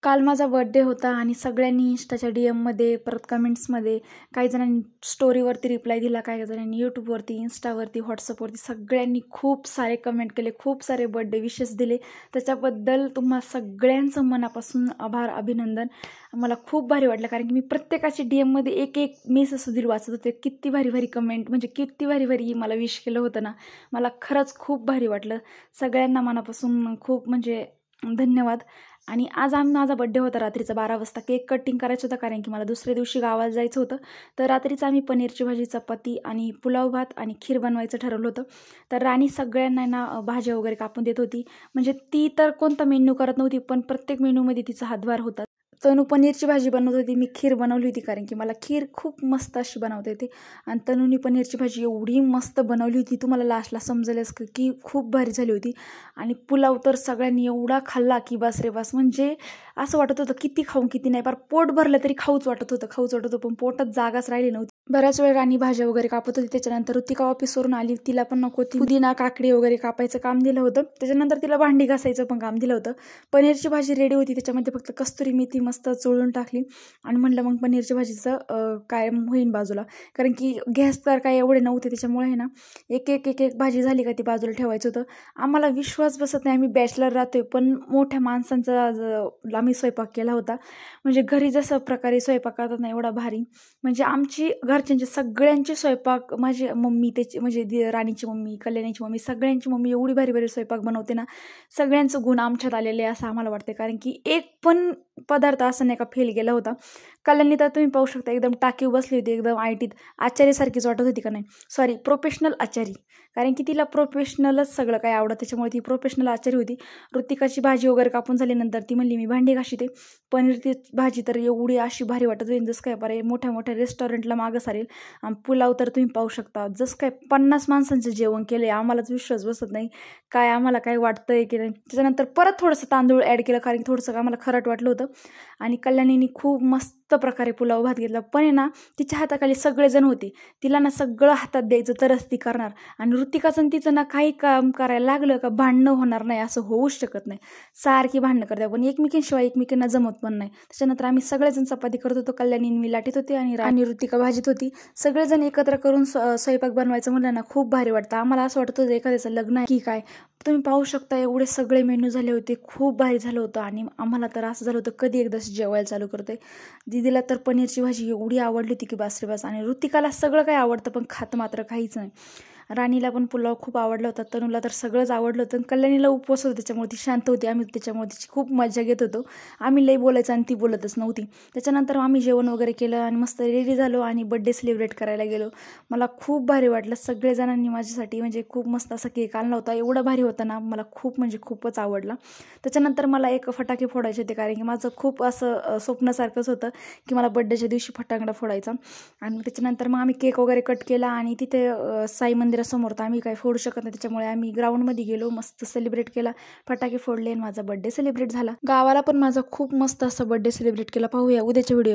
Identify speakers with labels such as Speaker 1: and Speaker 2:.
Speaker 1: काल माझा बर्थडे होता आणि सगळ्यांनी इंस्टाच्या डीएममध्ये परत कमेंट्समध्ये काही जणांनी स्टोरीवरती रिप्लाय दिला, काही जणांनी यूट्यूबवरती, इंस्टावरती, व्हॉट्सअपवरती सगळ्यांनी खूप सारे कमेंट केले, खूप सारे बर्थडे विशेस दिले. त्याच्याबद्दल तुम्हा सगळ्यांचं मनापासून आभार, अभिनंदन. मला खूप भारी वाटलं कारण की मी प्रत्येकाची डीएममध्ये एक एक मेसेज वाचत होते. किती भारी भारी कमेंट, म्हणजे किती भारी भारी मला विश केलं होतं ना. मला खरंच खूप भारी वाटलं. सगळ्यांना मनापासून खूप म्हणजे धन्यवाद. आणि आज माझा बड्डे होता. रात्रीचा 12 वाजता केक कटिंग करायचं होतं कारण की मला दुसऱ्या दिवशी गावाला जायचं होतं. तर रात्रीचं आम्ही पनीरची भाजी, चपाती आणि पुलाव भात आणि खीर बनवायचं ठरवलं होतं. तर राणी सगळ्यांना ना भाज्या वगैरे कापून देत होती. म्हणजे ती तर कोणता मेन्यू करत नव्हती, पण प्रत्येक मेन्यूमध्ये तिचा हातभार होता. तनू पनीरची भाजी बनवत होती, मी खीर बनवली होती कारण की मला खीर खूप मस्त अशी बनवता येते. आणि तनूनी पनीरची भाजी एवढी मस्त बनवली होती, तुम्हाला लास्टला समजेलच की खूप भारी झाली होती. आणि पुलाव तर सगळ्यांनी एवढा खाल्ला की बस रे बस. म्हणजे असं वाटत होतं किती खाऊ किती नाही, फार पोट भरलं तरी खाऊच वाटत होतं, पण पोटात जागाच राहिली नव्हती. बऱ्याच वेळ राणी भाज्या वगैरे कापत होती. त्याच्यानंतर ऋतिका ऑफिसवरून आली, तिला पण नको पुदिना, काकडी वगैरे कापायचं काम दिलं होतं. त्याच्यानंतर तिला भांडी घासायचं पण काम दिलं होतं. पनीरची भाजी रेडी होती, त्याच्यामध्ये फक्त कस्तुरी मेथी मस्त चोळून टाकली आणि म्हणलं मग पनीरची भाजीचं काय होईन बाजूला, कारण की गॅस तर काय एवढे नव्हते. त्याच्यामुळे आहे ना एक एक भाजी झाली का ती बाजूला ठेवायचं होतं. आम्हाला विश्वास बसत नाही, आम्ही बॅचलर राहतोय पण मोठ्या माणसांचा आम्ही स्वयंपाक केला होता. म्हणजे घरी जसं प्रकारे स्वयंपाक करतात ना एवढा भारी. म्हणजे आमची घरच्यांचे सगळ्यांचे स्वयंपाक, माझी मम्मी, त्याची म्हणजे राणीची मम्मी, कल्याणीची मम्मी, सगळ्यांची मम्मी एवढी भारी भारी स्वयंपाक बनवते ना. सगळ्यांचं गुण आमच्यात आलेले आहे असं आम्हाला वाटते, कारण की एक पण पदार्थ असं नाही का फेल गेला होता. कल्याणी तर तुम्ही पाहू शकता एकदम टाकीव बसली होती, एकदम आयटीत आचार्यसारखीच वाटत होती का नाही, सॉरी प्रोफेशनल आचारी, कारण की तिला प्रोफेशनलच सगळं काय आवडतं, त्याच्यामुळे ती प्रोफेशनल आचारी होती. ऋतिकाची भाजी वगैरे कापून झाल्यानंतर ती म्हणली मी भांडी घासते. पनीरची भाजी तर एवढी अशी भारी वाटत होती जसं काय बरं मोठ्या मोठ्या रेस्टॉरंटला मागं सारेल. आणि पुलाव तर तुम्ही पाहू शकता जसं काय 50 माणसांचं जेवण केलं. आम्हालाच विश्वास बसत नाही काय आम्हाला काय वाटतंय की नाही. त्याच्यानंतर परत थोडंसं तांदूळ ॲड केलं कारण की थोडंसं आम्हाला खरट वाटलं होतं. आणि कल्याणीने खूप मस्त प्रकारे पुलाव भात घेतला. पण आहे ना तिच्या हाताखाली सगळेजण होते, तिला ना सगळं हातात द्यायचं तरच ती करणार. आणि ऋतिकाचं तिचं ना काही काम करायला लागलं का भांडणं होणार नाही असं होऊच शकत नाही. सारखी भांडणं करते पण एकमेकींशिवाय एकमेकींना जमत पण नाही. त्याच्यानंतर आम्ही सगळेजण चपाती करत होतो, कल्याणी मी लाटीत होते आणि ऋतिका भाजीत होती. सगळेजण एकत्र करून स्वयंपाक बनवायचं म्हणलं ना खूप भारी वाटतं. आम्हाला असं वाटत होतं एखाद्याचं लग्न आहे की काय. तुम्ही पाहू शकता एवढे सगळे मेनू झाले होते, खूप भारी झालं होतं. आणि आम्हाला तर असं झालं होतं कधी एकदा जेवायला चालू करते. दीदीला तर पनीरची भाजी एवढी आवडली होती की बासरे बास. आणि ऋतिकाला सगळं काही आवडतं पण खात मात्र काहीच नाही. राणीला पण पुलाव खूप आवडला होता, तनूला तर सगळंच आवडलं होतं. कल्याणीला उपवास होता त्याच्यामुळे ती शांत होती, आम्ही त्याच्यामुळे तिची खूप मजा घेत होतो. आम्ही लई बोलायचं आणि ती बोलतच नव्हती. त्याच्यानंतर आम्ही जेवण वगैरे केलं आणि मस्त रेडी झालो आणि बड्डे सेलिब्रेट करायला गेलो. मला खूप भारी वाटलं. सगळेजणांनी माझ्यासाठी म्हणजे खूप मस्त असा केक आणला होता, एवढा भारी होता ना, मला खूप म्हणजे खूपच आवडला. त्याच्यानंतर मला एक फटाके फोडायचे होते कारण की माझं खूप असं स्वप्नासारखंच होतं की मला बड्डेच्या दिवशी फटाकडा फोडायचा. आणि त्याच्यानंतर मग आम्ही केक वगैरे कट केला आणि तिथे साई मंदिरासमोर तर आम्ही काही फोडू शकत नाही, त्याच्यामुळे आम्ही ग्राउंडमध्ये गेलो, मस्त सेलिब्रेट केला, फटाके फोडले आणि माझा बड्डे सेलिब्रेट झाला. गावाला पण माझा खूप मस्त असा बड्डे सेलिब्रेट केला. पाहूया उद्याच्या व्हिडिओ.